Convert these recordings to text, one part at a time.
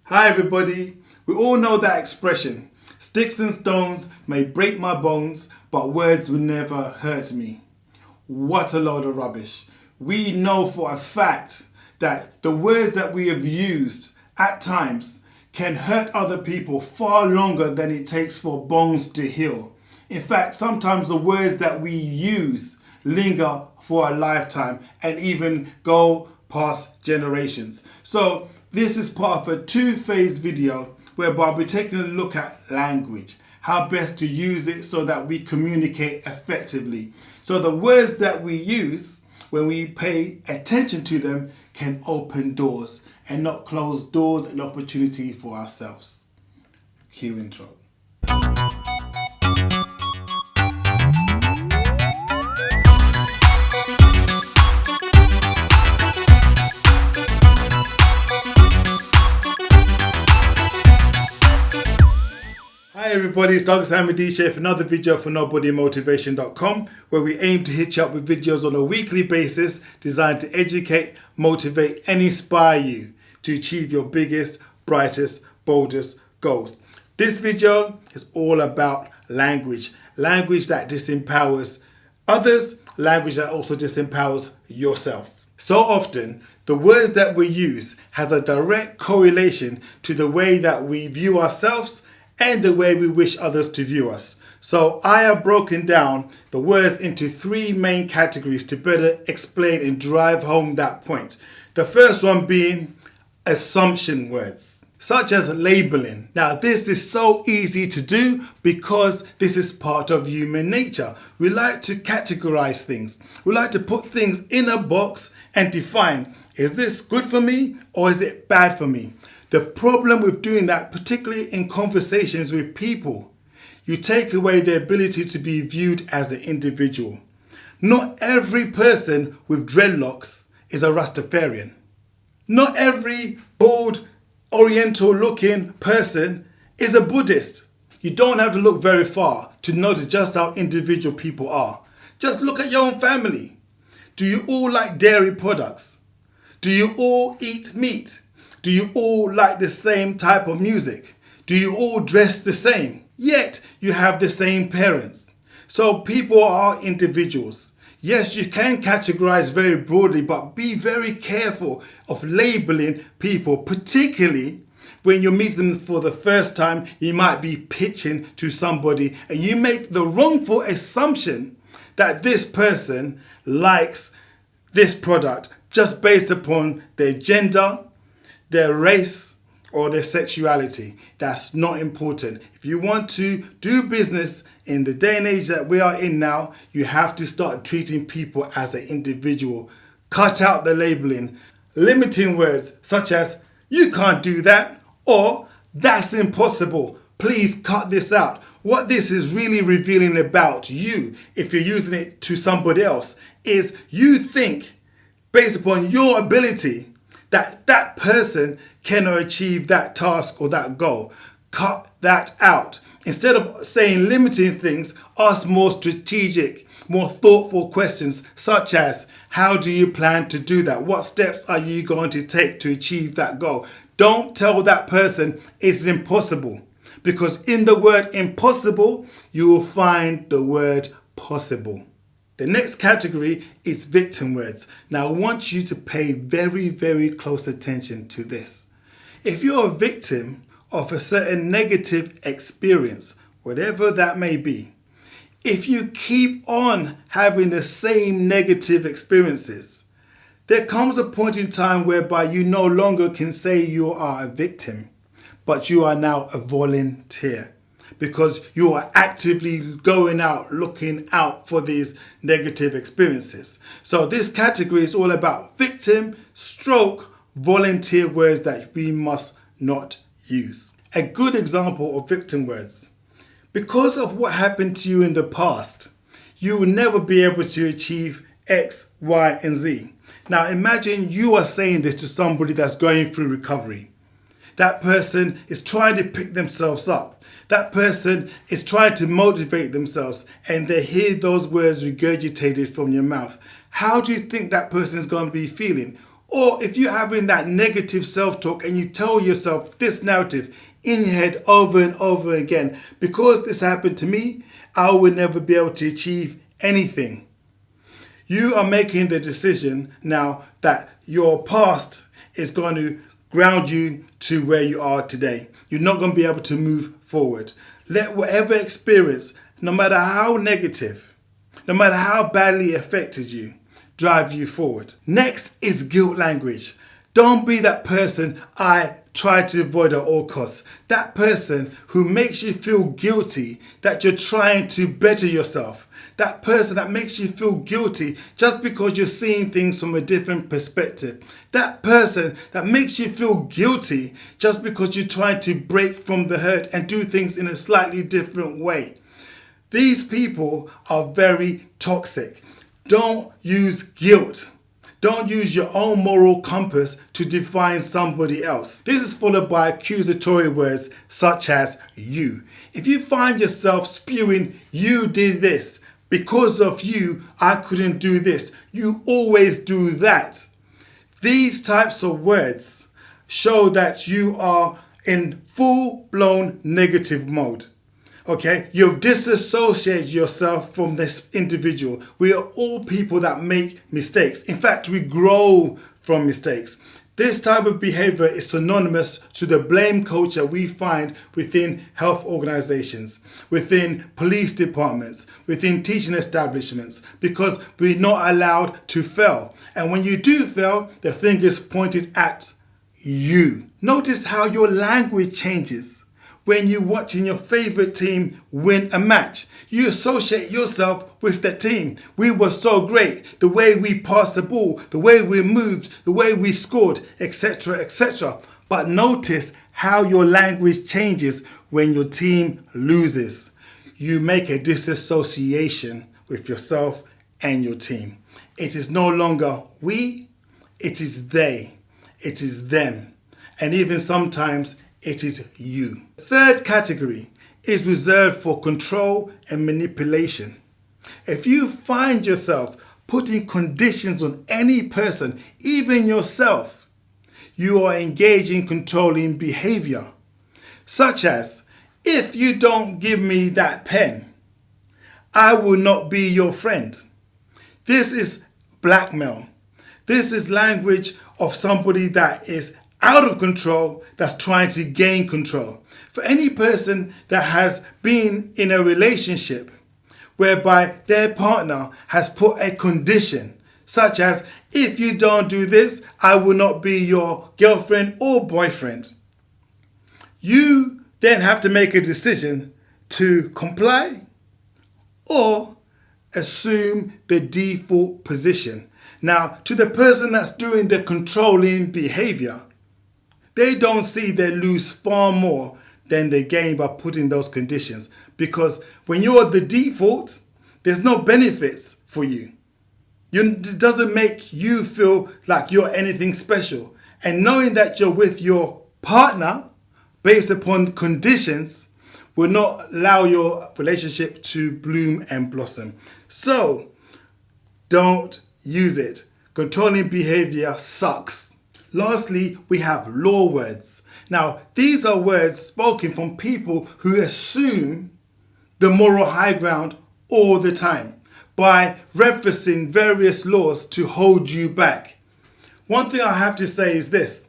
Hi everybody, we all know that expression, sticks and stones may break my bones, but words will never hurt me. What a load of rubbish. We know for a fact that the words that we have used at times can hurt other people far longer than it takes for bones to heal. In fact, sometimes the words that we use linger for a lifetime and even go past generations. So this is part of a two-phase video whereby we're taking a look at language, how best to use it so that we communicate effectively. So the words that we use, when we pay attention to them, can open doors and not close doors and opportunity for ourselves. Cue intro. Hi everybody, it's Douglas Hamadisha for another video for NobodyMotivation.com, where we aim to hit you up with videos on a weekly basis designed to educate, motivate and inspire you to achieve your biggest, brightest, boldest goals. This video is all about language that disempowers others, language that also disempowers yourself. So often, the words that we use has a direct correlation to the way that we view ourselves and the way we wish others to view us. So I have broken down the words into three main categories to better explain and drive home that point. The first one being assumption words, such as labeling. Now this is so easy to do because this is part of human nature. We like to categorize things. We like to put things in a box and define, is this good for me or is it bad for me? The problem with doing that, particularly in conversations with people, you take away the ability to be viewed as an individual. Not every person with dreadlocks is a Rastafarian. Not every bald, oriental looking person is a Buddhist. You don't have to look very far to notice just how individual people are. Just look at your own family. Do you all like dairy products? Do you all eat meat? Do you all like the same type of music? Do you all dress the same? Yet you have the same parents. So people are individuals. Yes, you can categorize very broadly, but be very careful of labeling people, particularly when you meet them for the first time. You might be pitching to somebody and you make the wrongful assumption that this person likes this product just based upon their gender, their race or their sexuality. That's not important. If you want to do business in the day and age that we are in now, you have to start treating people as an individual. Cut out the labeling, limiting words such as you can't do that or that's impossible. Please cut this out. What this is really revealing about you, if you're using it to somebody else, is you think based upon your ability that person cannot achieve that task or that goal. Cut that out. Instead of saying limiting things, ask more strategic, more thoughtful questions such as, how do you plan to do that? What steps are you going to take to achieve that goal? Don't tell that person it's impossible, because in the word impossible, you will find the word possible. The next category is victim words. Now I want you to pay very, very close attention to this. If you're a victim of a certain negative experience, whatever that may be, if you keep on having the same negative experiences, there comes a point in time whereby you no longer can say you are a victim, but you are now a volunteer. Because you are actively going out, looking out for these negative experiences. So this category is all about victim, stroke, volunteer words that we must not use. A good example of victim words. Because of what happened to you in the past, you will never be able to achieve X, Y, and Z. Now imagine you are saying this to somebody that's going through recovery. That person is trying to pick themselves up. That person is trying to motivate themselves and they hear those words regurgitated from your mouth. How do you think that person is going to be feeling? Or if you're having that negative self-talk and you tell yourself this narrative in your head over and over again, because this happened to me, I will never be able to achieve anything. You are making the decision now that your past is going to ground you to where you are today. You're not going to be able to move forward. Let whatever experience, no matter how negative, no matter how badly it affected you, drive you forward. Next is guilt language. Don't be that person I try to avoid at all costs. That person who makes you feel guilty that you're trying to better yourself. That person that makes you feel guilty just because you're seeing things from a different perspective. That person that makes you feel guilty just because you're trying to break from the hurt and do things in a slightly different way. These people are very toxic. Don't use guilt. Don't use your own moral compass to define somebody else. This is followed by accusatory words such as you. If you find yourself spewing, you did this, because of you, I couldn't do this, you always do that. These types of words show that you are in full-blown negative mode. Okay, you've disassociated yourself from this individual. We are all people that make mistakes. In fact, we grow from mistakes. This type of behavior is synonymous to the blame culture we find within health organizations, within police departments, within teaching establishments, because we're not allowed to fail. And when you do fail, the finger is pointed at you. Notice how your language changes when you're watching your favorite team win a match. You associate yourself with the team. We were so great. The way we passed the ball, the way we moved, the way we scored, etc., etc. But notice how your language changes when your team loses. You make a disassociation with yourself and your team. It is no longer we, it is they, it is them, and even sometimes it is you. The third category is reserved for control and manipulation. If you find yourself putting conditions on any person, even yourself, you are engaging in controlling behavior, such as, if you don't give me that pen, I will not be your friend. This is blackmail. This is language of somebody that is out of control, that's trying to gain control. For any person that has been in a relationship whereby their partner has put a condition, such as, if you don't do this, I will not be your girlfriend or boyfriend. You then have to make a decision to comply or assume the default position. Now, to the person that's doing the controlling behavior, they don't see they lose far more than they gain by putting those conditions. Because when you're the default, there's no benefits for you. It doesn't make you feel like you're anything special. And knowing that you're with your partner based upon conditions will not allow your relationship to bloom and blossom. So don't use it. Controlling behavior sucks. Lastly, we have law words. Now, these are words spoken from people who assume the moral high ground all the time by referencing various laws to hold you back. One thing I have to say is this.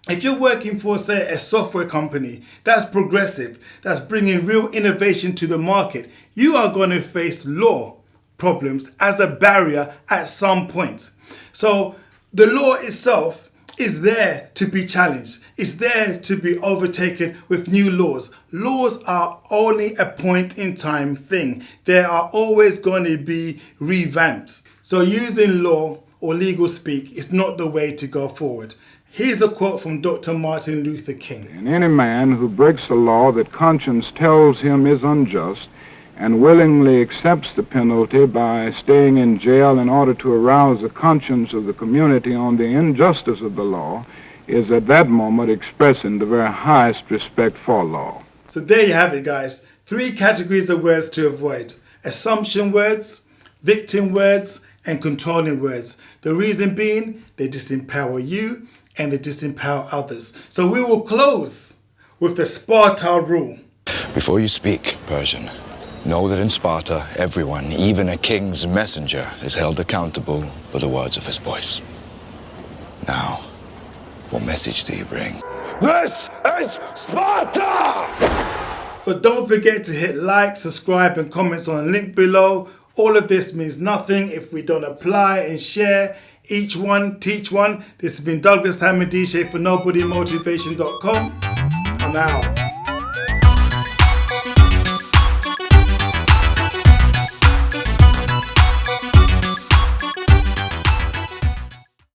If you're working for, say, a software company that's progressive, that's bringing real innovation to the market, you are going to face law problems as a barrier at some point. So the law itself is there to be challenged. It's there to be overtaken with new laws. Laws are only a point in time thing. They are always going to be revamped. So using law or legal speak is not the way to go forward. Here's a quote from Dr. Martin Luther King. And any man who breaks a law that conscience tells him is unjust and willingly accepts the penalty by staying in jail in order to arouse the conscience of the community on the injustice of the law is at that moment expressing the very highest respect for law. So there you have it, guys. 3 categories of words to avoid. Assumption words, victim words, and controlling words. The reason being, they disempower you and they disempower others. So we will close with the Sparta rule. Before you speak, Persian, know that in Sparta, everyone, even a king's messenger, is held accountable for the words of his voice. Now, what message do you bring? This is Sparta! So don't forget to hit like, subscribe and comments on the link below. All of this means nothing if we don't apply and share. Each one, teach one. This has been Douglas Hammond, DJ for NobodyMotivation.com. I'm out.